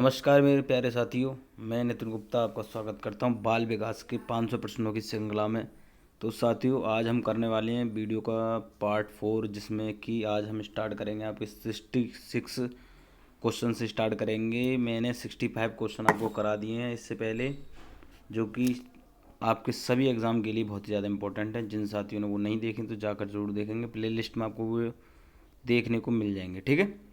नमस्कार मेरे प्यारे साथियों, मैं नितिन गुप्ता आपका स्वागत करता हूं बाल विकास के 500 प्रश्नों की श्रृंखला में। तो साथियों, आज हम करने वाले हैं वीडियो का पार्ट 4, जिसमें कि आज हम स्टार्ट करेंगे आपके 66 क्वेश्चन से स्टार्ट करेंगे। मैंने 65 क्वेश्चन आपको करा दिए हैं इससे पहले, जो कि आपके सभी एग्ज़ाम के लिए बहुत ही ज़्यादा इंपॉर्टेंट है। जिन साथियों ने वो नहीं देखें तो जाकर ज़रूर देखेंगे, प्ले लिस्ट में आपको वो देखने को मिल जाएंगे। ठीक है,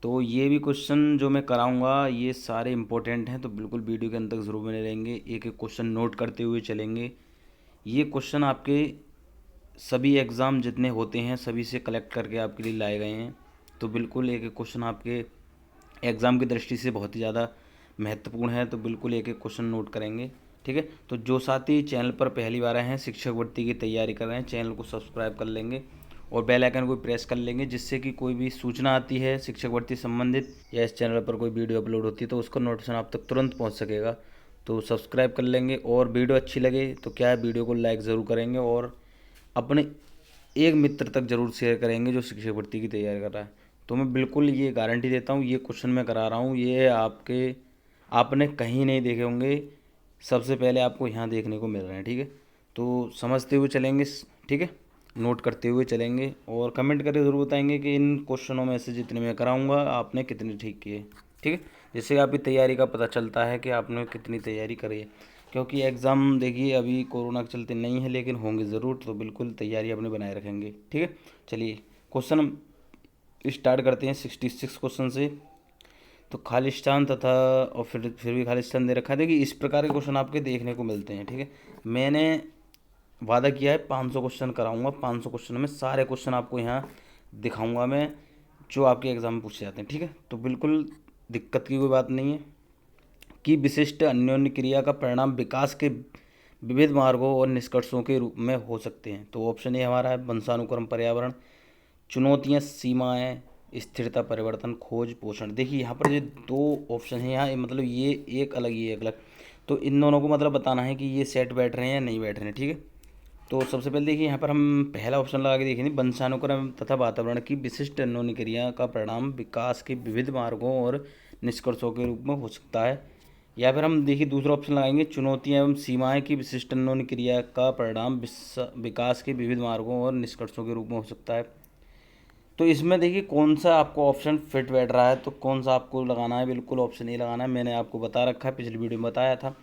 तो ये भी क्वेश्चन जो मैं कराऊंगा ये सारे इंपॉर्टेंट हैं, तो बिल्कुल वीडियो के अंत तक ज़रूर बने रहेंगे। एक एक क्वेश्चन नोट करते हुए चलेंगे। ये क्वेश्चन आपके सभी एग्ज़ाम जितने होते हैं सभी से कलेक्ट करके आपके लिए लाए गए हैं, तो बिल्कुल एक एक क्वेश्चन आपके एग्ज़ाम की दृष्टि से बहुत ही ज़्यादा महत्वपूर्ण है, तो बिल्कुल एक एक क्वेश्चन नोट करेंगे। ठीक है, तो जो साथी चैनल पर पहली बार आए हैं, शिक्षक भर्ती की तैयारी कर रहे हैं, चैनल को सब्सक्राइब कर लेंगे और बेल आइकन को प्रेस कर लेंगे, जिससे कि कोई भी सूचना आती है शिक्षक भर्ती संबंधित या इस चैनल पर कोई वीडियो अपलोड होती है तो उसका नोटिफिकेशन आप तक तुरंत पहुंच सकेगा। तो सब्सक्राइब कर लेंगे, और वीडियो अच्छी लगे तो क्या है, वीडियो को लाइक ज़रूर करेंगे और अपने एक मित्र तक ज़रूर शेयर करेंगे जो शिक्षक भर्ती की तैयारी कर रहा है। तो मैं बिल्कुल ये गारंटी देता हूँ, ये क्वेश्चन मैं करा रहा हूँ, ये आपने कहीं नहीं देखे होंगे, सबसे पहले आपको यहाँ देखने को मिल रहे हैं। ठीक है, तो समझते हुए चलेंगे। ठीक है, नोट करते हुए चलेंगे और कमेंट करके ज़रूर बताएंगे कि इन क्वेश्चनों में से जितने मैं कराऊंगा आपने कितने ठीक किए। ठीक है, जिससे आपकी तैयारी का पता चलता है कि आपने कितनी तैयारी करी है, क्योंकि एग्ज़ाम देखिए अभी कोरोना के चलते नहीं है, लेकिन होंगे ज़रूर, तो बिल्कुल तैयारी अपने बनाए रखेंगे। ठीक है, चलिए क्वेश्चन हम स्टार्ट करते हैं 66 क्वेश्चन से। तो खालिस्तान तथा, और फिर भी खालिस्तान दे रखा है। देखिए इस प्रकार के क्वेश्चन आपके देखने को मिलते हैं। ठीक है, मैंने वादा किया है 500 क्वेश्चन कराऊंगा, 500 क्वेश्चन में सारे क्वेश्चन आपको यहाँ दिखाऊंगा मैं, जो आपके एग्ज़ाम में पूछे जाते हैं। ठीक है, तो बिल्कुल दिक्कत की कोई बात नहीं है। कि विशिष्ट अन्योन्य क्रिया का परिणाम विकास के विविध मार्गों और निष्कर्षों के रूप में हो सकते हैं। तो ऑप्शन ए हमारा है वंशानुक्रम, पर्यावरण, चुनौतियाँ, सीमाएँ, स्थिरता, परिवर्तन, खोज, पोषण। देखिए यहाँ पर जो दो ऑप्शन हैं यहाँ, मतलब ये एक अलग, ये एक अलग, तो इन दोनों को मतलब बताना है कि ये सेट बैठ रहे हैं या नहीं बैठ रहे हैं। ठीक है, तो सबसे पहले देखिए यहाँ पर हम पहला ऑप्शन लगा के देखेंगे, वंशानुक्रम तथा वातावरण की विशिष्ट अन्योन्य क्रिया का परिणाम विकास के विविध मार्गों और निष्कर्षों के रूप में हो सकता है। या फिर हम देखिए दूसरा ऑप्शन लगाएंगे, चुनौतियाँ एवं सीमाएं की विशिष्ट अन्योन्य क्रिया का परिणाम विकास के विविध मार्गों और निष्कर्षों के रूप में हो सकता है। तो इसमें देखिए कौन सा आपको ऑप्शन फिट बैठ रहा है, तो कौन सा आपको लगाना है, बिल्कुल ऑप्शन ए लगाना है। मैंने आपको बता रखा है, पिछली वीडियो में बताया था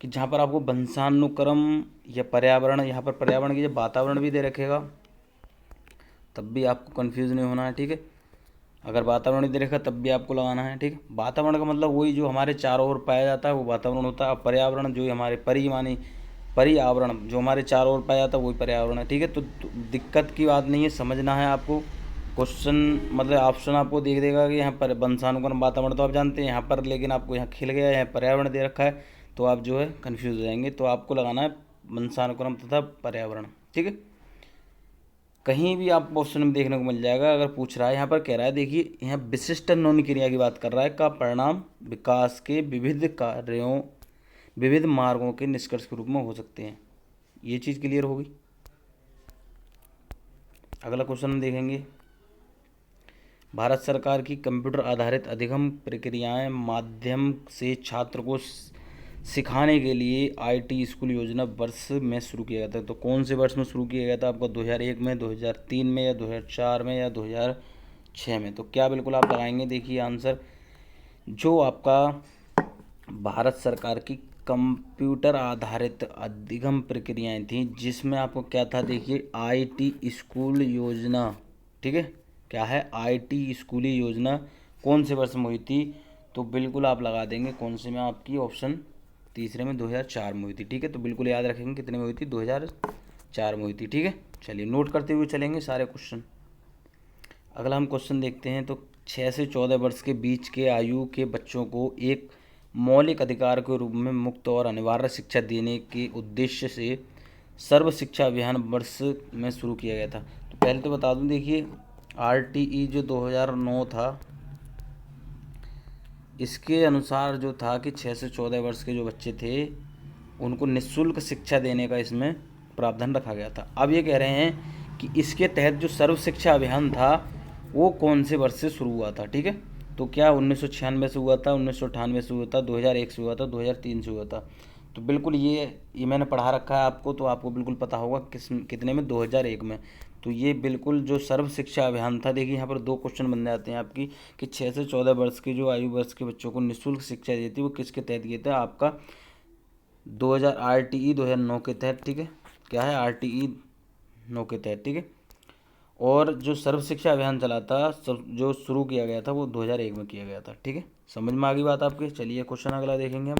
कि जहाँ पर आपको वंशानुक्रम या पर्यावरण, यहाँ पर पर्यावरण की जब वातावरण भी दे रखेगा तब भी आपको कन्फ्यूज़ नहीं होना है। ठीक है, अगर वातावरण दे रखा तब भी आपको लगाना है। ठीक है, वातावरण का मतलब वही जो हमारे चारों ओर पाया जाता है वो वातावरण होता है, और पर्यावरण जो हमारे पर्यावरण जो हमारे चारों ओर पाया जाता है वही पर्यावरण है। ठीक है, तो दिक्कत की बात नहीं है, समझना है आपको। क्वेश्चन मतलब ऑप्शन आपको देख देगा कि यहाँ पर वंशानुक्रम, वातावरण तो आप जानते हैं यहाँ पर, लेकिन आपको यहाँ खिल गया है, पर्यावरण दे रखा है, तो आप जो है कन्फ्यूज हो जाएंगे। तो आपको लगाना है वंशानुक्रम तथा पर्यावरण। ठीक है, कहीं भी आपको ऑप्शन में देखने को मिल जाएगा। अगर पूछ रहा है, यहाँ पर कह रहा है, देखिए यहाँ विशिष्ट अन्योन्य क्रिया की बात कर रहा है, का परिणाम विकास के विविध कार्यों, विविध मार्गों के निष्कर्ष के रूप में हो सकते हैं। ये चीज़ क्लियर होगी। अगला क्वेश्चन हम देखेंगे, भारत सरकार की कंप्यूटर आधारित अधिगम प्रक्रियाएं माध्यम से छात्र को सिखाने के लिए आईटी स्कूल योजना वर्ष में शुरू किया गया था। तो कौन से वर्ष में शुरू किया गया था आपको, 2001 में, 2003 में, या 2004 में, या 2006 में? तो क्या बिल्कुल आप लगाएंगे, देखिए आंसर, जो आपका भारत सरकार की कंप्यूटर आधारित अधिगम प्रक्रियाएं थी, जिसमें आपको क्या था, देखिए आईटी स्कूल योजना। ठीक है, क्या है, आईटी स्कूली योजना कौन से वर्ष में हुई थी? तो बिल्कुल आप लगा देंगे कौन से में, आपकी ऑप्शन तीसरे में 2004 में हुई थी। ठीक है, तो बिल्कुल याद रखेंगे कितने में हुई थी, 2004 में हुई थी। ठीक है, चलिए नोट करते हुए चलेंगे सारे क्वेश्चन। अगला हम क्वेश्चन देखते हैं, तो 6 से 14 वर्ष के बीच के आयु के बच्चों को एक मौलिक अधिकार के रूप में मुक्त और अनिवार्य शिक्षा देने के उद्देश्य से सर्व शिक्षा अभियान वर्ष में शुरू किया गया था। तो पहले तो बता दूं, देखिए आरटीई जो 2009 था, इसके अनुसार जो था कि 6 से 14 वर्ष के जो बच्चे थे उनको निःशुल्क शिक्षा देने का इसमें प्रावधान रखा गया था। अब ये कह रहे हैं कि इसके तहत जो सर्व शिक्षा अभियान था वो कौन से वर्ष से शुरू हुआ था। ठीक है, तो क्या 1996 से हुआ था, 1998 से हुआ था, 2001 से हुआ था, 2003 से हुआ था। तो बिल्कुल ये मैंने पढ़ा रखा है आपको, तो आपको बिल्कुल पता होगा कितने में, 2001 में। तो ये बिल्कुल जो सर्व शिक्षा अभियान था। देखिए यहाँ पर दो क्वेश्चन बन जाते हैं आपकी कि 6 से 14 वर्ष की जो आयु वर्ष के बच्चों को निःशुल्क शिक्षा दी थी वो किसके तहत किया था, आपका 2000 RTE 2009 के तहत, ठीक है। क्या है, RTE 9 के तहत, ठीक है। और जो सर्व शिक्षा अभियान चला था, सब जो शुरू किया गया था वो 2001 में किया गया था, ठीक है। समझ में आ गई बात आपके। चलिए क्वेश्चन अगला देखेंगे हम।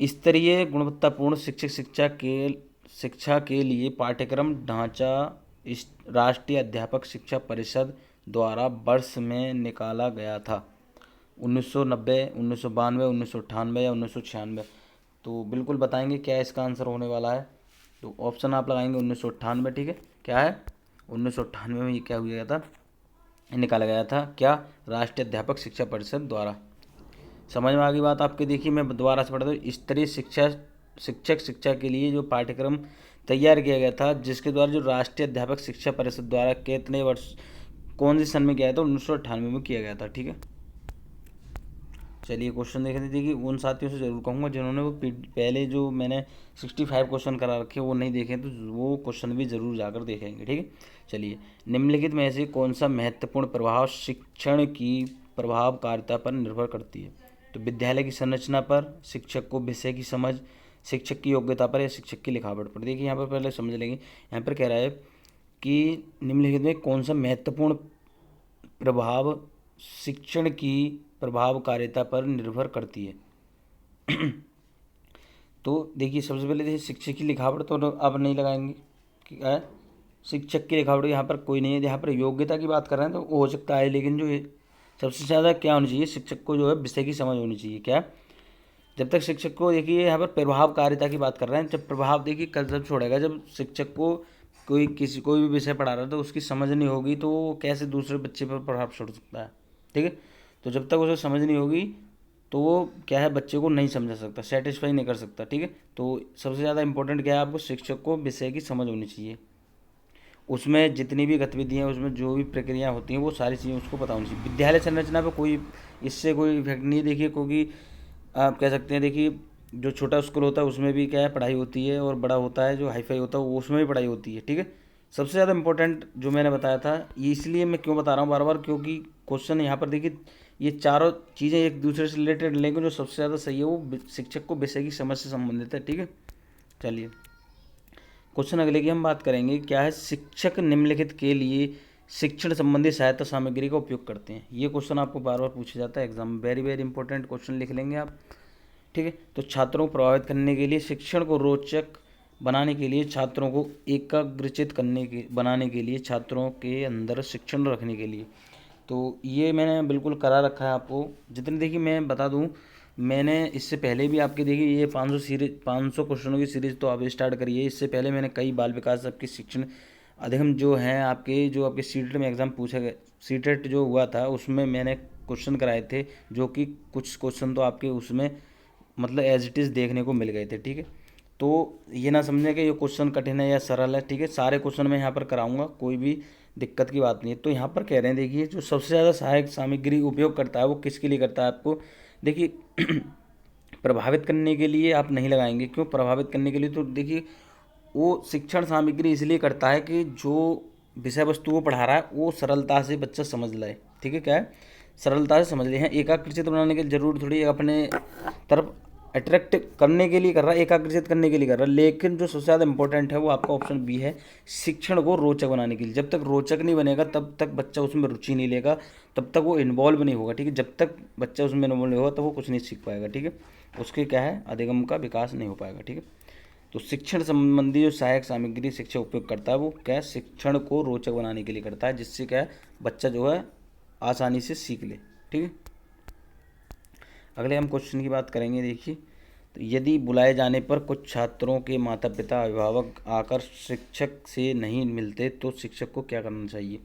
स्तरीय गुणवत्तापूर्ण शिक्षा के लिए पाठ्यक्रम ढांचा राष्ट्रीय अध्यापक शिक्षा परिषद द्वारा वर्ष में निकाला गया था। 1990, 1992, 1998 या 1996। तो बिल्कुल बताएंगे क्या इसका आंसर होने वाला है। तो ऑप्शन आप लगाएंगे 1998, ठीक है। क्या है, 1998 में ये क्या हुआ था, निकाला गया था, क्या, राष्ट्रीय अध्यापक शिक्षा परिषद द्वारा। समझ में आ गई बात आपके। देखिए मैं दोबारा से पढ़ता हूँ। स्तरीय शिक्षा के लिए जो पाठ्यक्रम तैयार किया गया था, जिसके द्वारा जो राष्ट्रीय अध्यापक शिक्षा परिषद द्वारा कितने वर्ष, कौन से सन में किया था, 1998 में किया गया था, ठीक है। चलिए क्वेश्चन देख लेते। देखिए उन साथियों से ज़रूर कहूँगा जिन्होंने वो पहले जो मैंने 65 क्वेश्चन करा रखे वो नहीं देखे, तो वो क्वेश्चन भी ज़रूर जाकर देखेंगे, ठीक है। चलिए, निम्नलिखित में से कौन सा महत्वपूर्ण प्रभाव शिक्षण की प्रभावकारिता पर निर्भर करती है। तो विद्यालय की संरचना पर, शिक्षक को विषय की समझ, शिक्षक की योग्यता पर या शिक्षक की लिखावट पर। देखिए यहाँ पर पहले समझ लेंगे। यहाँ पर कह रहा है कि निम्नलिखित में कौन सा महत्वपूर्ण प्रभाव शिक्षण की प्रभावकारिता पर निर्भर करती है। तो देखिए सबसे पहले देखिए शिक्षक की लिखावट तो अब नहीं लगाएंगे, क्या है, शिक्षक की लिखावट यहाँ पर कोई नहीं है। यहाँ पर योग्यता की बात कर रहे हैं तो वो हो सकता है, लेकिन जो सबसे ज़्यादा क्या होनी चाहिए, शिक्षक को जो है विषय की समझ होनी चाहिए। क्या, जब तक शिक्षक को, देखिए यहाँ पर प्रभावकारिता की बात कर रहे हैं। जब प्रभाव, देखिए कल जब छोड़ेगा, जब शिक्षक को कोई भी विषय पढ़ा रहा है तो उसकी समझ नहीं होगी तो कैसे दूसरे बच्चे पर प्रभाव छोड़ सकता है, ठीक है। तो जब तक उसे समझ नहीं होगी तो वो क्या है, बच्चे को नहीं समझा सकता, सेटिस्फाई नहीं कर सकता, ठीक है। तो सबसे ज़्यादा इंपॉर्टेंट क्या है, आपको शिक्षक को विषय की समझ होनी चाहिए। उसमें जितनी भी गतिविधियाँ, उसमें जो भी प्रक्रिया होती हैं वो सारी चीज़ें उसको पता होनी चाहिए। विद्यालय संरचना पर कोई इससे कोई इफेक्ट नहीं है। देखिए क्योंकि आप कह सकते हैं, देखिए जो छोटा स्कूल होता है उसमें भी क्या है, पढ़ाई होती है, और बड़ा होता है जो हाईफाई होता है वो उसमें भी पढ़ाई होती है, ठीक है। सबसे ज़्यादा इंपॉर्टेंट जो मैंने बताया था, ये इसलिए मैं क्यों बता रहा हूँ बार बार, क्योंकि क्वेश्चन यहाँ पर देखिए ये चारों चीज़ें एक दूसरे से रिलेटेड, लेकिन जो सबसे ज़्यादा सही है वो शिक्षक को विषय की समझ से संबंधित है, ठीक है। चलिए क्वेश्चन अगले की हम बात करेंगे। क्या है, शिक्षक निम्नलिखित के लिए शिक्षण संबंधी सहायता सामग्री का उपयोग करते हैं। ये क्वेश्चन आपको बार बार पूछा जाता है एग्जाम में, वेरी वेरी इंपॉर्टेंट क्वेश्चन लिख लेंगे आप, ठीक है। तो छात्रों को प्रभावित करने के लिए, शिक्षण को रोचक बनाने के लिए, छात्रों को एकाग्रचित बनाने के लिए, छात्रों के अंदर शिक्षण रखने के लिए। तो ये मैंने बिल्कुल करा रखा है आपको। जितने, देखिए मैं बता दूं, मैंने इससे पहले भी आपके, देखिए ये 500 क्वेश्चनों की सीरीज़ तो आप स्टार्ट करिए। इससे पहले मैंने कई बाल विकास आपके शिक्षण अधिगम जो हैं आपके, जो आपके सीटेट में एग्ज़ाम पूछा गया, सीटेट जो हुआ था उसमें मैंने क्वेश्चन कराए थे, जो कि कुछ क्वेश्चन तो आपके उसमें मतलब एज इट इज़ देखने को मिल गए थे, ठीक है। तो ये ना समझें कि ये क्वेश्चन कठिन है या सरल है, ठीक है। सारे क्वेश्चन मैं यहाँ पर कराऊंगा, कोई भी दिक्कत की बात नहीं है। तो यहाँ पर कह रहे हैं, देखिए जो सबसे ज़्यादा सहायक सामग्री उपयोग करता है वो किसके लिए करता है, आपको देखिए प्रभावित करने के लिए आप नहीं लगाएंगे। क्यों प्रभावित करने के लिए, तो देखिए वो शिक्षण सामग्री इसलिए करता है कि जो विषय वस्तु वो पढ़ा रहा है वो सरलता से बच्चा समझ ले, ठीक है। क्या है, सरलता से समझ ले। हैं एकाग्रचित बनाने के लिए जरूर थोड़ी अपने तरफ अट्रैक्ट करने के लिए कर रहा है, एकाग्रचित करने के लिए कर रहा है, लेकिन जो सबसे ज़्यादा इंपॉर्टेंट है वो आपका ऑप्शन बी है, शिक्षण को रोचक बनाने के लिए। जब तक रोचक नहीं बनेगा तब तक बच्चा उसमें रुचि नहीं लेगा, तब तक वो इन्वॉल्व नहीं होगा, ठीक है। जब तक बच्चा उसमें इन्वॉल्व नहीं होगा तब वो कुछ नहीं सीख पाएगा, ठीक है। उसके क्या है, अधिगम का विकास नहीं हो पाएगा, ठीक है। तो शिक्षण संबंधी जो सहायक सामग्री शिक्षक उपयोग करता है वो क्या है, शिक्षण को रोचक बनाने के लिए करता है, जिससे क्या है, बच्चा जो है आसानी से सीख ले, ठीक है। अगले हम क्वेश्चन की बात करेंगे। देखिए, तो यदि बुलाए जाने पर कुछ छात्रों के माता पिता अभिभावक आकर शिक्षक से नहीं मिलते तो शिक्षक को क्या करना चाहिए।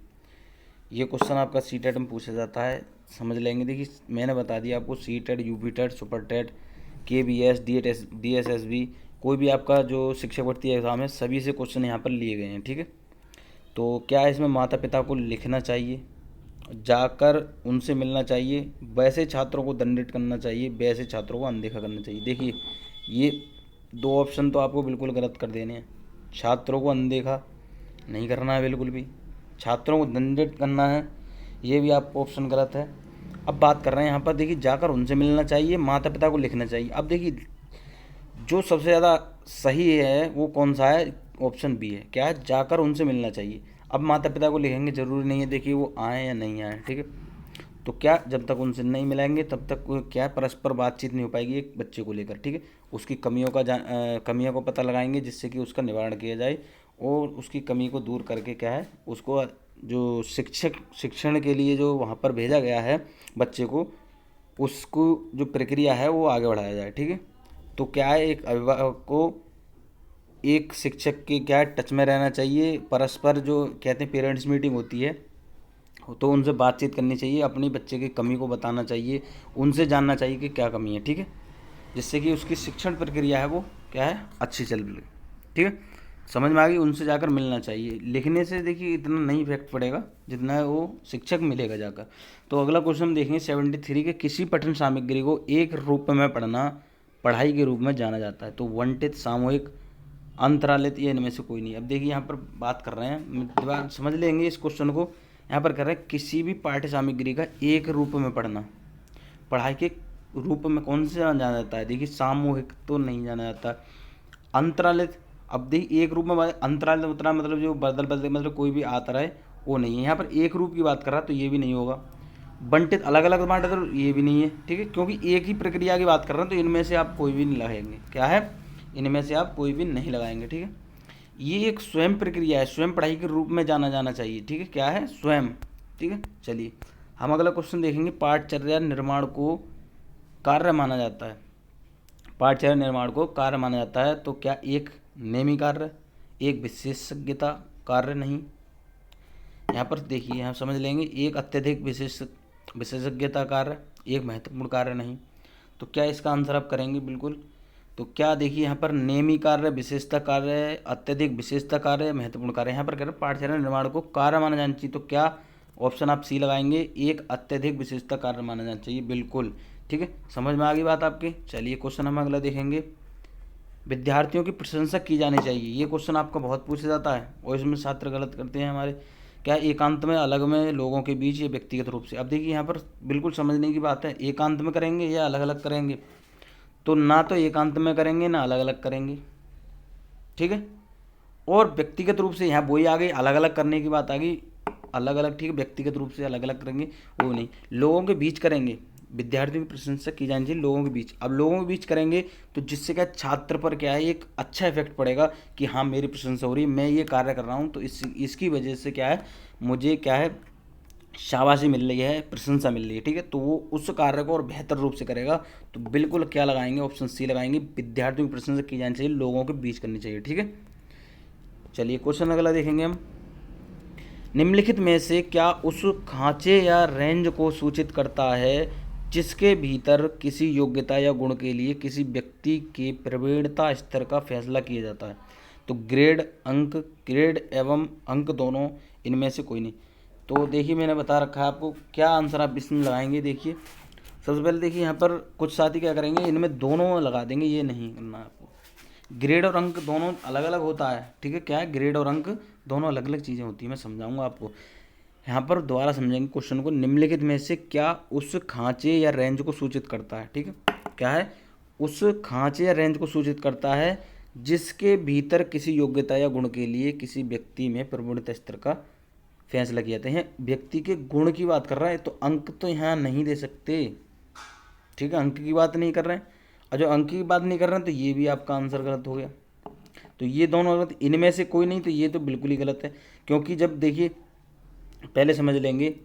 ये क्वेश्चन आपका सीटेट में पूछा जाता है, समझ लेंगे। देखिए मैंने बता दिया आपको, CTET, UPTET, Super TET, KBS, DSSB, कोई भी आपका जो शिक्षक भर्ती एग्ज़ाम है सभी से क्वेश्चन यहाँ पर लिए गए हैं, ठीक है। तो क्या इसमें माता पिता को लिखना चाहिए, जाकर उनसे मिलना चाहिए, वैसे छात्रों को दंडित करना चाहिए, वैसे छात्रों को अनदेखा करना चाहिए। देखिए ये दो ऑप्शन तो आपको बिल्कुल गलत कर देने हैं। छात्रों को अनदेखा नहीं करना है बिल्कुल भी, छात्रों को दंडित करना है, ये भी आपका ऑप्शन गलत है। अब बात कर रहे हैं यहाँ पर, देखिए जाकर उनसे मिलना चाहिए, माता पिता को लिखना चाहिए। अब देखिए जो सबसे ज़्यादा सही है वो कौन सा है, ऑप्शन बी है। क्या है, जाकर उनसे मिलना चाहिए। अब माता पिता को लिखेंगे, ज़रूरी नहीं है देखिए वो आए या नहीं आए, ठीक है। तो क्या, जब तक उनसे नहीं मिलाएंगे तब तक क्या परस्पर बातचीत नहीं हो पाएगी एक बच्चे को लेकर, ठीक है। उसकी कमियों को पता लगाएंगे जिससे कि उसका निवारण किया जाए, और उसकी कमी को दूर करके क्या है, उसको जो शिक्षण के लिए जो वहाँ पर भेजा गया है बच्चे को, उसको जो प्रक्रिया है वो आगे बढ़ाया जाए, ठीक है। तो क्या है, एक अभिभावक को एक शिक्षक के क्या टच में रहना चाहिए, परस्पर जो कहते हैं पेरेंट्स मीटिंग होती है तो उनसे बातचीत करनी चाहिए, अपनी बच्चे की कमी को बताना चाहिए, उनसे जानना चाहिए कि क्या कमी है, ठीक है, जिससे कि उसकी शिक्षण प्रक्रिया है वो क्या है, अच्छी चल रही, ठीक है। समझ में आ गई, उनसे जाकर मिलना चाहिए। लिखने से देखिए इतना नहीं इफेक्ट पड़ेगा जितना वो शिक्षक मिलेगा जाकर। तो अगला क्वेश्चन हम देखेंगे 73 के, किसी पठन सामग्री को एक रूप में पढ़ना पढ़ाई के रूप में जाना जाता है। तो वंटित, सामूहिक, अंतरालित, ये इनमें से कोई नहीं। अब देखिए यहाँ पर बात कर रहे हैं, समझ लेंगे इस क्वेश्चन को। यहाँ पर कर रहे हैं किसी भी पाठ्य सामग्री का एक रूप में पढ़ना, पढ़ाई के रूप में कौन से जाना जाता है, देखिए सामूहिक तो नहीं जाना जाता। अंतरालित, अब देखिए एक रूप में अंतरालित उतना मतलब जो बदल बदल मतलब कोई भी आता रहे वो नहीं है। यहाँ पर एक रूप की बात कर रहा है तो ये भी नहीं होगा। बंटित, अलग अलग बांटा तो ये भी नहीं है, ठीक है, क्योंकि एक ही प्रक्रिया की बात कर रहे हैं तो इनमें से आप कोई भी नहीं लगाएंगे। क्या है, इनमें से आप कोई भी नहीं लगाएंगे, ठीक है। ये एक स्वयं प्रक्रिया है, स्वयं पढ़ाई के रूप में जाना जाना चाहिए, ठीक है। क्या है, स्वयं, ठीक है। चलिए हम अगला क्वेश्चन देखेंगे, पाठचर्या निर्माण को कार्य माना जाता है, पाठचर्या निर्माण को कार्य माना जाता है तो क्या एक नेमी कार्य, एक विशेषज्ञता कार्य नहीं। यहाँ पर देखिए हम समझ लेंगे, एक अत्यधिक विशेषज्ञता कार्य, एक महत्वपूर्ण कार्य नहीं। तो क्या इसका आंसर आप करेंगे बिल्कुल। तो क्या देखिए यहाँ पर नेमी कार्य, विशेषता कार्य, अत्यधिक विशेषता कार्य, महत्वपूर्ण कार्य, यहाँ पर कह रहे हैं पाठचर्या निर्माण को कार्य माना जाना चाहिए। तो क्या ऑप्शन आप सी लगाएंगे, एक अत्यधिक विशेषता कार्य माना जाना चाहिए, बिल्कुल, ठीक है। समझ में आ गई बात आपकी। चलिए क्वेश्चन हम अगला देखेंगे, विद्यार्थियों की प्रशंसा की जानी चाहिए। ये क्वेश्चन आपका बहुत पूछा जाता है और इसमें छात्र गलत करते हैं हमारे। क्या एकांत में, अलग में, लोगों के बीच, या व्यक्तिगत रूप से। अब देखिए यहाँ पर बिल्कुल समझने की बात है, एकांत में करेंगे या अलग अलग करेंगे। तो ना तो एकांत में करेंगे ना अलग अलग करेंगे, ठीक है। और व्यक्तिगत रूप से यहाँ वही आ गई, अलग अलग करने की बात आ गई, अलग अलग, ठीक है, व्यक्तिगत रूप से अलग अलग करेंगे वो नहीं, लोगों के बीच करेंगे। विद्यार्थियों की प्रशंसा की जानी चाहिए लोगों के बीच। अब लोगों के बीच करेंगे तो जिससे क्या छात्र पर क्या है एक अच्छा इफेक्ट पड़ेगा कि हाँ मेरी प्रशंसा हो रही है, मैं ये कार्य कर रहा हूँ, तो इसकी वजह से क्या है, मुझे क्या है, शाबाशी मिल रही है, प्रशंसा मिल रही है, ठीक है। तो वो उस कार्य को और बेहतर रूप से करेगा। तो बिल्कुल क्या लगाएंगे, ऑप्शन सी लगाएंगे, विद्यार्थियों की प्रशंसा की जानी चाहिए लोगों के बीच करनी चाहिए, ठीक है। चलिए क्वेश्चन अगला देखेंगे हम, निम्नलिखित में से क्या उस खांचे या रेंज को सूचित करता है जिसके भीतर किसी योग्यता या गुण के लिए किसी व्यक्ति के प्रवीणता स्तर का फैसला किया जाता है। तो ग्रेड, अंक, ग्रेड एवं अंक दोनों, इनमें से कोई नहीं। तो देखिए मैंने बता रखा है आपको, क्या आंसर आप इसमें लगाएंगे। देखिए सबसे पहले देखिए यहाँ पर कुछ साथी क्या करेंगे, इनमें दोनों लगा देंगे, ये नहीं करना है आपको। ग्रेड और अंक दोनों अलग अलग होता है, ठीक है। क्या है, ग्रेड और अंक दोनों अलग अलग चीज़ें होती हैं, मैं समझाऊंगा आपको। यहाँ पर दोबारा समझेंगे क्वेश्चन को, निम्नलिखित में से क्या उस खांचे या रेंज को सूचित करता है, ठीक है। क्या है, उस खांचे या रेंज को सूचित करता है जिसके भीतर किसी योग्यता या गुण के लिए किसी व्यक्ति में प्रवणता स्तर का फैसला किया जाता है। व्यक्ति के गुण की बात कर रहा है तो अंक तो यहाँ नहीं दे सकते, ठीक है, अंक की बात नहीं कर रहे हैं। और जो अंक की बात नहीं कर रहे हैं तो ये भी आपका आंसर गलत हो गया। तो ये दोनों गलत, इनमें से कोई नहीं, तो ये तो बिल्कुल ही गलत है। क्योंकि जब देखिए पहले समझ लेंगे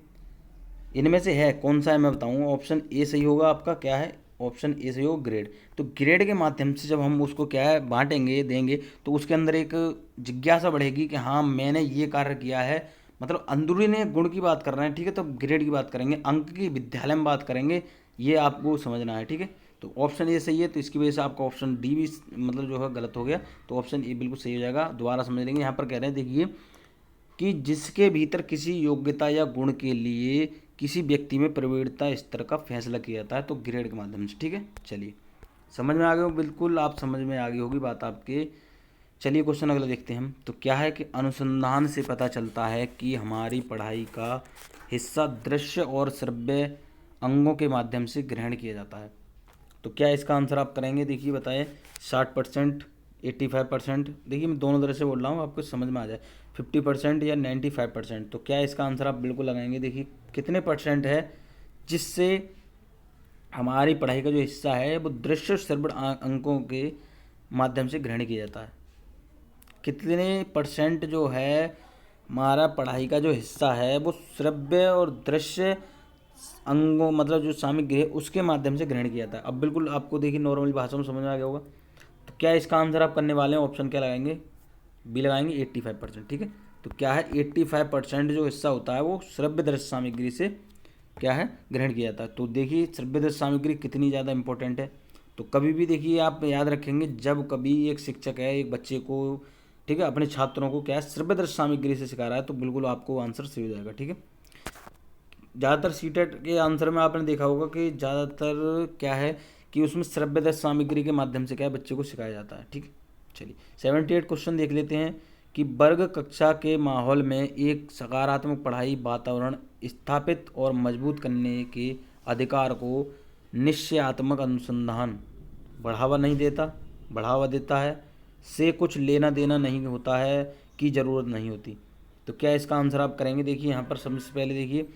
इनमें से है कौन सा है, मैं बताऊंगा। ऑप्शन ए सही होगा आपका, क्या है, ऑप्शन ए सही होगा, ग्रेड। तो ग्रेड के माध्यम से जब हम उसको क्या है बांटेंगे, देंगे, तो उसके अंदर एक जिज्ञासा बढ़ेगी कि हाँ मैंने ये कार्य किया है, मतलब अंदरूनी गुण की बात कर रहे हैं, ठीक है। तो ग्रेड की बात करेंगे, अंक की विद्यालय में बात करेंगे, ये आपको समझना है, ठीक है। तो ऑप्शन ए सही है, तो इसकी वजह से आपका ऑप्शन डी भी मतलब जो है गलत हो गया। तो ऑप्शन ए बिल्कुल सही हो जाएगा। दोबारा समझ लेंगे, यहाँ पर कह रहे हैं देखिए कि जिसके भीतर किसी योग्यता या गुण के लिए किसी व्यक्ति में प्रवीणता स्तर का फैसला किया जाता है, तो ग्रेड के माध्यम से। ठीक है, चलिए समझ में आ गए हो, बिल्कुल आप समझ में आ गई होगी बात आपके। चलिए क्वेश्चन अगला देखते हैं हम। तो क्या है कि अनुसंधान से पता चलता है कि हमारी पढ़ाई का हिस्सा दृश्य और श्रव्य अंगों के माध्यम से ग्रहण किया जाता है। तो क्या इसका आंसर आप करेंगे, देखिए बताएं। 60%, 85%, देखिए मैं दोनों तरह से बोल रहा हूँ, आपको समझ में आ जाए। 50% या 95%। तो क्या इसका आंसर आप बिल्कुल लगाएंगे। देखिए कितने परसेंट है जिससे हमारी पढ़ाई का जो हिस्सा है वो दृश्य श्रवण अंकों के माध्यम से ग्रहण किया जाता है। कितने परसेंट जो है हमारा पढ़ाई का जो हिस्सा है वो श्रव्य और दृश्य अंगों मतलब जो सामग्री है उसके माध्यम से ग्रहण किया जाता है। अब बिल्कुल आपको देखिए नॉर्मल भाषा में समझ में आ गया होगा। तो क्या इसका आंसर आप करने वाले हैं, ऑप्शन क्या लगाएंगे, बी लगाएंगे, 85%। ठीक है, तो क्या है 85% जो हिस्सा होता है वो श्रव्य दृश्य सामग्री से क्या है ग्रहण किया जाता है। तो देखिए श्रव्य दृश्य सामग्री कितनी ज़्यादा इंपॉर्टेंट है। तो कभी भी देखिए आप याद रखेंगे, जब कभी एक शिक्षक है एक बच्चे को, ठीक है, अपने छात्रों को क्या है श्रव्य दृश्य सामग्री से सिखा रहा है, तो बिल्कुल आपको आंसर सही हो जाएगा। ठीक है, ज़्यादातर सीटेट के आंसर में आपने देखा होगा कि ज़्यादातर क्या है कि उसमें श्रव्य दृश्य सामग्री के माध्यम से क्या है बच्चे को सिखाया जाता है। ठीक है, चलिए 78 क्वेश्चन देख लेते हैं कि वर्ग कक्षा के माहौल में एक सकारात्मक पढ़ाई वातावरण स्थापित और मजबूत करने के अधिकार को निश्चयात्मक अनुसंधान बढ़ावा नहीं देता, बढ़ावा देता है, से कुछ लेना देना नहीं होता है कि ज़रूरत नहीं होती। तो क्या इसका आंसर आप करेंगे। देखिए यहाँ पर सबसे पहले देखिए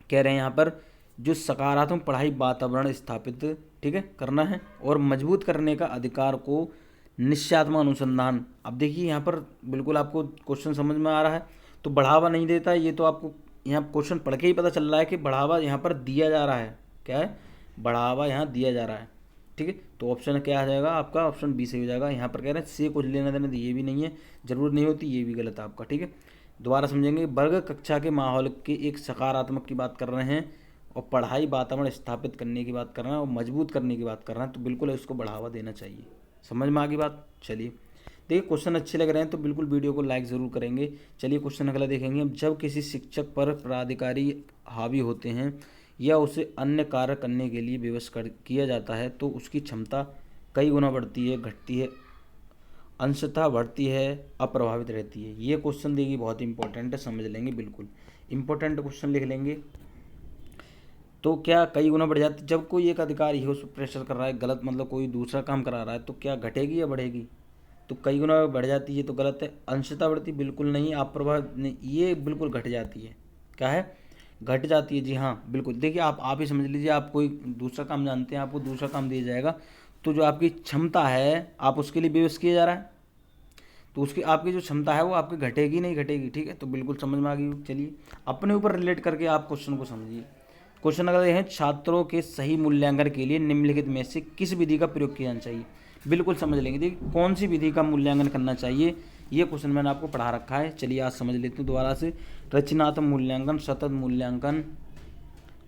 कह रहे हैं यहाँ पर जो सकारात्मक पढ़ाई वातावरण स्थापित, ठीक है, करना है और मजबूत करने का अधिकार को निश्चयात्मक अनुसंधान। अब देखिए यहाँ पर बिल्कुल आपको क्वेश्चन समझ में आ रहा है। तो बढ़ावा नहीं देता है, ये तो आपको यहाँ क्वेश्चन पढ़ के ही पता चल रहा है कि बढ़ावा यहाँ पर दिया जा रहा है। क्या है, बढ़ावा यहाँ दिया जा रहा है। ठीक है, तो ऑप्शन क्या आ जाएगा आपका, ऑप्शन बी सही हो जाएगा। यहाँ पर कह रहे हैं से कुछ लेना देना, ये भी नहीं है, जरूरत नहीं होती, ये भी गलत है आपका। ठीक है, दोबारा समझेंगे। वर्ग कक्षा के माहौल के एक सकारात्मक की बात कर रहे हैं और पढ़ाई वातावरण स्थापित करने की बात कर रहे हैं और मजबूत करने की बात कर रहे हैं, तो बिल्कुल इसको बढ़ावा देना चाहिए। समझ में आ गई बात। चलिए देखिए क्वेश्चन अच्छे लग रहे हैं तो बिल्कुल वीडियो को लाइक ज़रूर करेंगे। चलिए क्वेश्चन अगला देखेंगे हम। जब किसी शिक्षक पर प्राधिकारी हावी होते हैं या उसे अन्य कार्य करने के लिए विवश किया जाता है तो उसकी क्षमता कई गुना बढ़ती है, घटती है, अंशतः बढ़ती है, अप्रभावित रहती है। ये क्वेश्चन देखिए बहुत इंपॉर्टेंट है, समझ लेंगे, बिल्कुल इंपॉर्टेंट क्वेश्चन लिख लेंगे। तो क्या कई गुना बढ़ जाती, जब कोई एक अधिकारी है उस पर प्रेशर कर रहा है, गलत मतलब कोई दूसरा काम करा रहा है, तो क्या घटेगी या बढ़ेगी। तो कई गुना बढ़ जाती है तो गलत है। अंशतः बढ़ती बिल्कुल नहीं, अप्रभावित नहीं, ये बिल्कुल घट जाती है। क्या है, घट जाती है, जी हाँ बिल्कुल। देखिए आप ही समझ लीजिए, आप कोई दूसरा काम जानते हैं, आपको दूसरा काम दिया जाएगा, तो जो आपकी क्षमता है आप उसके लिए विवश किया जा रहा है, तो उसकी आपकी जो क्षमता है वो आपकी घटेगी नहीं घटेगी। ठीक है, तो बिल्कुल समझ में आ गई। चलिए अपने ऊपर रिलेट करके आप क्वेश्चन को समझिए। क्वेश्चन अगर है छात्रों के सही मूल्यांकन के लिए निम्नलिखित में से किस विधि का प्रयोग किया जाना चाहिए। बिल्कुल समझ लेंगे, देखिए कौन सी विधि का मूल्यांकन करना चाहिए, ये क्वेश्चन मैंने आपको पढ़ा रखा है। चलिए आज समझ लेते हैं दोबारा से। रचनात्मक मूल्यांकन, सतत मूल्यांकन,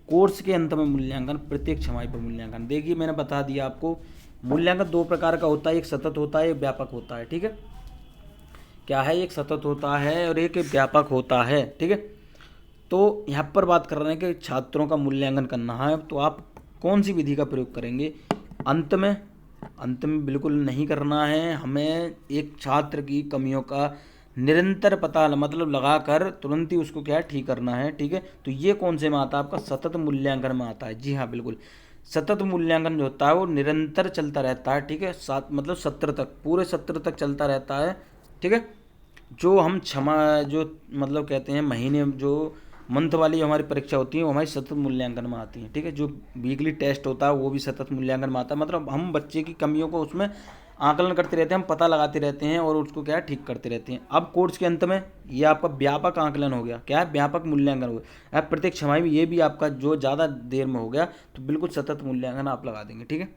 कोर्स के अंत में मूल्यांकन, प्रत्येक छमाही पर मूल्यांकन। देखिए मैंने बता दिया आपको, मूल्यांकन दो प्रकार का होता है, एक सतत होता है, एक व्यापक होता है। ठीक है, क्या है, एक सतत होता है और एक व्यापक होता है। ठीक है, तो यहाँ पर बात कर रहे हैं कि छात्रों का मूल्यांकन करना है, तो आप कौन सी विधि का प्रयोग करेंगे। अंत में बिल्कुल नहीं करना है, हमें एक छात्र की कमियों का निरंतर पता मतलब लगाकर तुरंत ही उसको क्या है ठीक करना है। ठीक है, तो ये कौन से में आता है, आपका सतत मूल्यांकन में आता है। जी हाँ बिल्कुल, सतत मूल्यांकन जो होता है वो निरंतर चलता रहता है। ठीक है, मतलब सत्र तक, पूरे सत्र तक चलता रहता है। ठीक है, जो हम जो मतलब कहते हैं महीने, जो मंथ वाली हमारी परीक्षा होती है वो हमारी सतत मूल्यांकन में आती है। ठीक है, जो वीकली टेस्ट होता है वो भी सतत मूल्यांकन में आता है। मतलब हम बच्चे की कमियों को उसमें आकलन करते रहते हैं, हम पता लगाते रहते हैं और उसको क्या है ठीक करते रहते हैं। अब कोर्स के अंत में ये आपका व्यापक आकलन हो गया, क्या है, व्यापक मूल्यांकन हो गया। अब प्रत्येक छमाही में ये भी आपका जो ज़्यादा देर में हो गया तो बिल्कुल सतत मूल्यांकन आप लगा देंगे। ठीक है,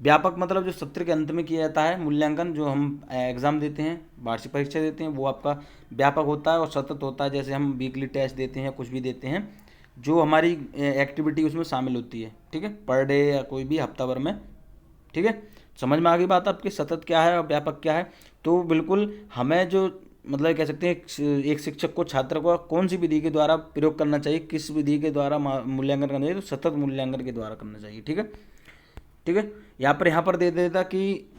व्यापक मतलब जो सत्र के अंत में किया जाता है मूल्यांकन, जो हम एग्ज़ाम देते हैं, वार्षिक परीक्षा देते हैं, वो आपका व्यापक होता है। और सतत होता है जैसे हम वीकली टेस्ट देते हैं, कुछ भी देते हैं, जो हमारी एक्टिविटी उसमें शामिल होती है। ठीक है, पर डे या कोई भी हफ्ता भर में। ठीक है, समझ में आ गई बात आपकी, सतत क्या है और व्यापक क्या है। तो बिल्कुल हमें जो मतलब कह सकते हैं एक शिक्षक को छात्र को कौन सी विधि के द्वारा प्रयोग करना चाहिए, किस विधि के द्वारा मूल्यांकन करना चाहिए, तो सतत मूल्यांकन के द्वारा करना चाहिए। ठीक है, ठीक है। यहाँ पर दे देता कि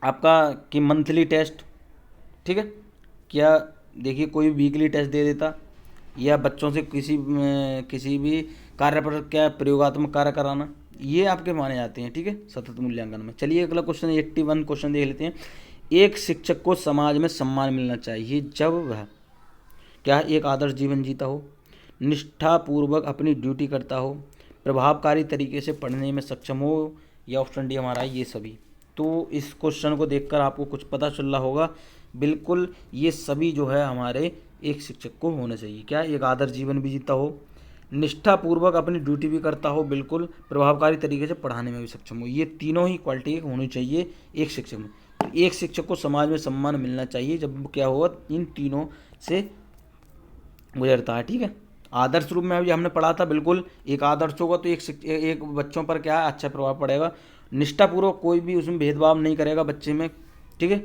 आपका कि मंथली टेस्ट, ठीक है, क्या देखिए कोई वीकली टेस्ट दे देता, या बच्चों से किसी भी कार्य पर क्या प्रयोगात्मक कार्य कराना, ये आपके माने जाते हैं। ठीक है, सतत मूल्यांकन में। चलिए अगला क्वेश्चन 81 क्वेश्चन देख लेते हैं। एक शिक्षक को समाज में सम्मान मिलना चाहिए जब वह क्या एक आदर्श जीवन जीता हो, निष्ठापूर्वक अपनी ड्यूटी करता हो, प्रभावकारी तरीके से पढ़ने में सक्षम हो, या ऑप्शन डी हमारा ये सभी। तो इस क्वेश्चन को देखकर आपको कुछ पता चल रहा होगा, बिल्कुल ये सभी जो है हमारे एक शिक्षक को होना चाहिए। क्या एक आदर्श जीवन भी जीता हो, निष्ठापूर्वक अपनी ड्यूटी भी करता हो, बिल्कुल प्रभावकारी तरीके से पढ़ाने में भी सक्षम हो, ये तीनों ही क्वालिटी होनी चाहिए एक शिक्षक में। तो एक शिक्षक को समाज में सम्मान मिलना चाहिए जब क्या होगा इन तीनों से गुजरता है। ठीक है, आदर्श रूप में अभी हमने पढ़ा था, बिल्कुल एक आदर्श होगा तो एक बच्चों पर क्या अच्छा प्रभाव पड़ेगा, निष्ठापूर्वक कोई भी उसमें भेदभाव नहीं करेगा बच्चे में। ठीक है,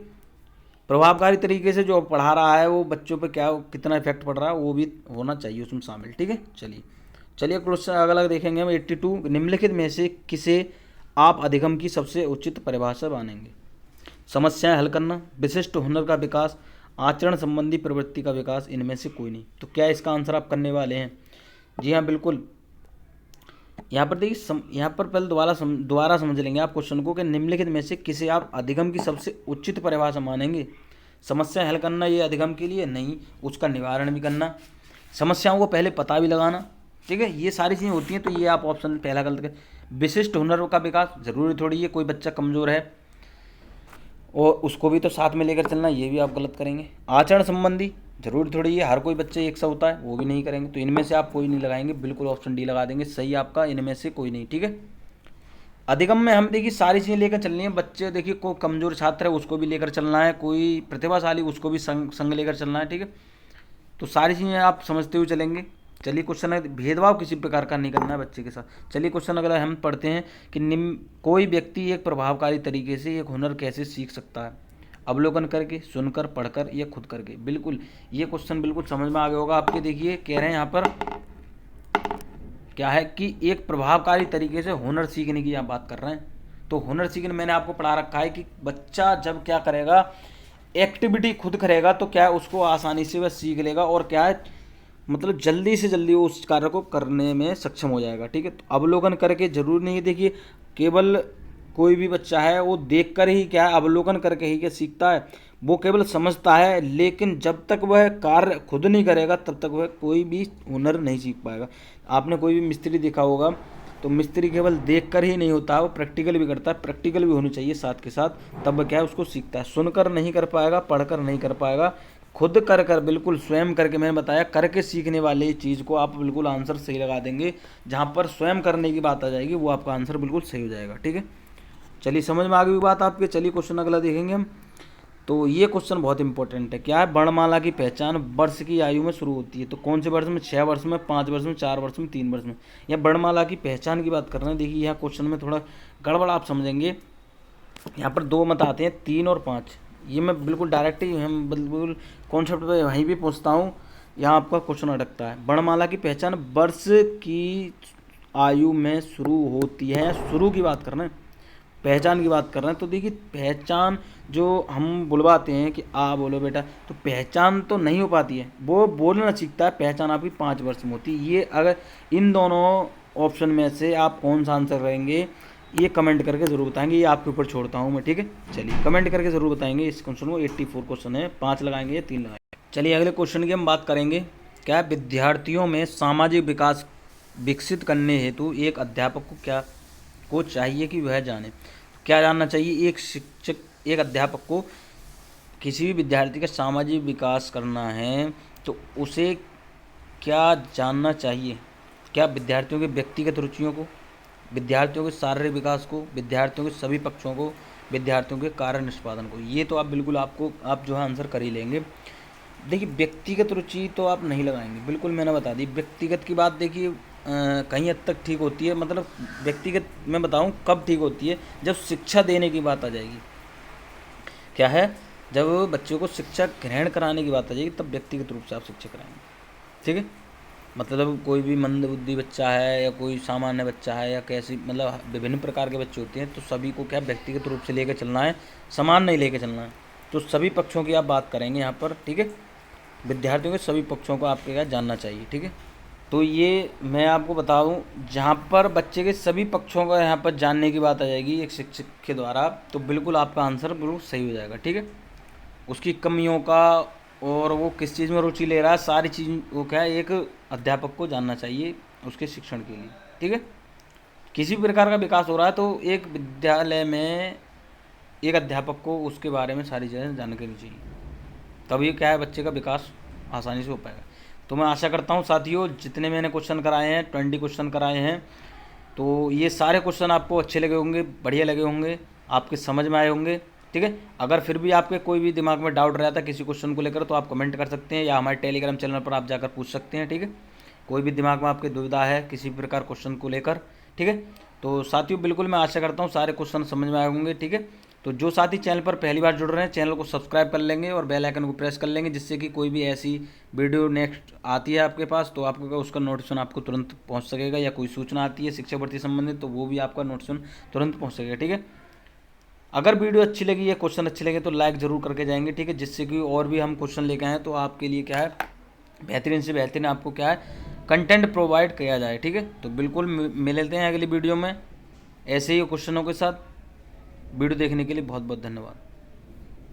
प्रभावकारी तरीके से जो पढ़ा रहा है वो बच्चों पे क्या कितना इफेक्ट पड़ रहा है वो भी होना चाहिए उसमें शामिल। ठीक है, चलिए क्वेश्चन अगला देखेंगे हम 82। निम्नलिखित में से किसे आप अधिगम की सबसे उचित परिभाषा मानेंगे? समस्याएं हल करना, विशिष्ट हुनर का विकास, आचरण संबंधी प्रवृत्ति का विकास, इनमें से कोई नहीं। तो क्या इसका आंसर आप करने वाले हैं? जी हाँ, बिल्कुल। यहाँ पर देखिए यहाँ पर पहले दोबारा समझ लेंगे आप क्वेश्चन को कि निम्नलिखित में से किसे आप अधिगम की सबसे उचित परिभाषा मानेंगे? समस्या हल करना ये अधिगम के लिए नहीं, उसका निवारण भी करना, समस्याओं को पहले पता भी लगाना। ठीक है, ये सारी चीज़ें होती हैं। तो ये आप ऑप्शन पहला गलत कर। विशिष्ट हुनर का विकास जरूरी थोड़ी है कोई बच्चा कमज़ोर है और उसको भी तो साथ में लेकर चलना, ये भी आप गलत करेंगे। आचरण संबंधी जरूरी थोड़ी है हर कोई बच्चे एक सा होता है, वो भी नहीं करेंगे। तो इनमें से आप कोई नहीं लगाएंगे, बिल्कुल ऑप्शन डी लगा देंगे, सही आपका इनमें से कोई नहीं। ठीक है, अधिगम में हम देखिए सारी चीज़ें लेकर चलनी है। बच्चे देखिए कोई कमज़ोर छात्र है उसको भी लेकर चलना है, कोई प्रतिभाशाली उसको भी संग लेकर चलना है। ठीक है, तो सारी चीज़ें आप समझते हुए चलेंगे। चलिए क्वेश्चन, भेदभाव किसी प्रकार का नहीं करना है बच्चे के साथ। चलिए क्वेश्चन अगला हम पढ़ते हैं कि कोई व्यक्ति एक प्रभावकारी तरीके से एक हुनर कैसे सीख सकता है? अवलोकन करके, सुनकर, पढ़कर, या खुद करके। बिल्कुल ये क्वेश्चन बिल्कुल समझ में आ गया होगा आपके। देखिए कह रहे हैं यहाँ पर क्या है कि एक प्रभावकारी तरीके से हुनर सीखने की आप बात कर रहे हैं। तो हुनर सीखने मैंने आपको पढ़ा रखा है कि बच्चा जब क्या करेगा, एक्टिविटी खुद करेगा तो क्या है उसको आसानी से वह सीख लेगा और क्या है मतलब जल्दी से जल्दी वो उस कार्य को करने में सक्षम हो जाएगा। ठीक है, तो अवलोकन करके जरूरी नहीं है देखिए केवल कोई भी बच्चा है वो देख कर ही क्या है अवलोकन करके ही क्या सीखता है, वो केवल समझता है, लेकिन जब तक वह कार्य खुद नहीं करेगा तब तक वह कोई भी हुनर नहीं सीख पाएगा। आपने कोई भी मिस्त्री देखा होगा तो मिस्त्री केवल देख कर ही नहीं होता, वो प्रैक्टिकल भी करता है, प्रैक्टिकल भी होनी चाहिए साथ के साथ, तब वह क्या है उसको सीखता है। सुनकर नहीं कर पाएगा, पढ़कर नहीं कर पाएगा, खुद कर बिल्कुल स्वयं करके, मैंने बताया करके सीखने वाली चीज़ को आप बिल्कुल आंसर सही लगा देंगे। जहाँ पर स्वयं करने की बात आ जाएगी वो आपका आंसर बिल्कुल सही हो जाएगा। ठीक है, चलिए समझ में आ गई बात आपके। चलिए क्वेश्चन अगला देखेंगे हम। तो ये क्वेश्चन बहुत इंपॉर्टेंट है। क्या है? वर्णमाला की पहचान वर्ष की आयु में शुरू होती है। तो कौन से वर्ष में? 6 वर्ष में, 5 वर्ष में, 4 वर्ष में, 3 वर्ष में। या वर्णमाला की पहचान की बात कर रहे हैं। देखिए यहाँ क्वेश्चन में थोड़ा गड़बड़ आप समझेंगे। यहाँ पर 2 मत आते हैं, 3 और 5। ये मैं बिल्कुल डायरेक्ट ही हम बिल्कुल कॉन्सेप्ट पे वहीं भी पहुँचता हूँ, यहाँ आपका क्वेश्चन अटकता है। वर्णमाला की पहचान वर्ष की आयु में शुरू होती है। शुरू की बात कर रहे हैं, पहचान की बात कर रहे हैं। तो देखिए पहचान जो हम बुलवाते हैं कि आ बोलो बेटा, तो पहचान तो नहीं हो पाती है, वो बोलना सीखता है। पहचान आपकी 5 वर्ष में होती है। ये अगर इन दोनों ऑप्शन में से आप कौन सा आंसर करेंगे ये कमेंट करके ज़रूर बताएंगे, ये आपके ऊपर छोड़ता हूँ मैं। ठीक है, चलिए कमेंट करके ज़रूर बताएंगे इस क्वेश्चन को। 84 क्वेश्चन है, 5 लगाएंगे या 3 लगाएंगे। चलिए अगले क्वेश्चन की हम बात करेंगे। क्या विद्यार्थियों में सामाजिक विकास विकसित करने हेतु एक अध्यापक को चाहिए कि वह जाने? क्या जानना चाहिए? एक शिक्षक, एक अध्यापक को किसी भी विद्यार्थी का सामाजिक विकास करना है तो उसे क्या जानना चाहिए? क्या विद्यार्थियों के व्यक्तिगत रुचियों को, विद्यार्थियों के शारीरिक विकास को, विद्यार्थियों के सभी पक्षों को, विद्यार्थियों के कार्य निष्पादन को। ये तो आप बिल्कुल आप जो है आंसर कर ही लेंगे। देखिए व्यक्तिगत रुचि तो आप नहीं लगाएंगे, बिल्कुल मैंने बता दी। व्यक्तिगत की बात देखिए कहीं हद तक ठीक होती है, मतलब व्यक्तिगत मैं बताऊं कब ठीक होती है, जब शिक्षा देने की बात आ जाएगी। क्या है? जब बच्चों को शिक्षा ग्रहण कराने की बात आ जाएगी तब व्यक्तिगत रूप से आप शिक्षा कराएंगे, ठीक है। मतलब कोई भी मंदबुद्धि बच्चा है या कोई सामान्य बच्चा है या कैसी, मतलब विभिन्न प्रकार के बच्चे होते हैं, तो सभी को क्या व्यक्तिगत रूप से लेकर चलना है, समान नहीं लेकर चलना है। तो सभी पक्षों की आप बात करेंगे यहाँ पर, ठीक है। विद्यार्थियों के सभी पक्षों को आपके क्या जानना चाहिए, ठीक है। तो ये मैं आपको बता दूँ, जहाँ पर बच्चे के सभी पक्षों का यहाँ पर जानने की बात आ जाएगी एक शिक्षक के द्वारा, तो बिल्कुल आपका आंसर बिल्कुल सही हो जाएगा, ठीक है। उसकी कमियों का और वो किस चीज़ में रुचि ले रहा है, सारी चीज़ वो क्या है एक अध्यापक को जानना चाहिए उसके शिक्षण के लिए, ठीक है। किसी भी प्रकार का विकास हो रहा है तो एक विद्यालय में एक अध्यापक को उसके बारे में सारी चीज़ें जानकारी चाहिए, तभी क्या है बच्चे का विकास आसानी से हो पाएगा। तो मैं आशा करता हूँ साथियों, जितने मैंने क्वेश्चन कराए हैं 20 क्वेश्चन कराए हैं, तो ये सारे क्वेश्चन आपको अच्छे लगे होंगे, बढ़िया लगे होंगे, आपके समझ में आए होंगे, ठीक है। अगर फिर भी आपके कोई भी दिमाग में डाउट रहता है किसी क्वेश्चन को लेकर तो आप कमेंट कर सकते हैं या हमारे टेलीग्राम चैनल पर आप जाकर पूछ सकते हैं, ठीक है। कोई भी दिमाग में आपकी दुविधा है किसी भी प्रकार क्वेश्चन को लेकर, ठीक है। तो साथियों बिल्कुल मैं आशा करता हूँ सारे क्वेश्चन समझ में आए होंगे, ठीक है। तो जो साथी चैनल पर पहली बार जुड़ रहे हैं चैनल को सब्सक्राइब कर लेंगे और बेल आइकन को प्रेस कर लेंगे, जिससे कि कोई भी ऐसी वीडियो नेक्स्ट आती है आपके पास तो आपको उसका नोटिफिकेशन आपको तुरंत पहुंच सकेगा, या कोई सूचना आती है शिक्षा भर्ती संबंधित तो वो भी आपका नोटिफिकेशन तुरंत पहुंच सकेगा, ठीक है। अगर वीडियो अच्छी लगी या क्वेश्चन अच्छे लगे तो लाइक ज़रूर करके जाएंगे, ठीक है, जिससे कि और भी हम क्वेश्चन लेके आएँ तो आपके लिए क्या है बेहतरीन से बेहतरीन आपको क्या है कंटेंट प्रोवाइड किया जाए, ठीक है। तो बिल्कुल मिलते हैं अगली वीडियो में ऐसे ही क्वेश्चनों के साथ। वीडियो देखने के लिए बहुत बहुत धन्यवाद।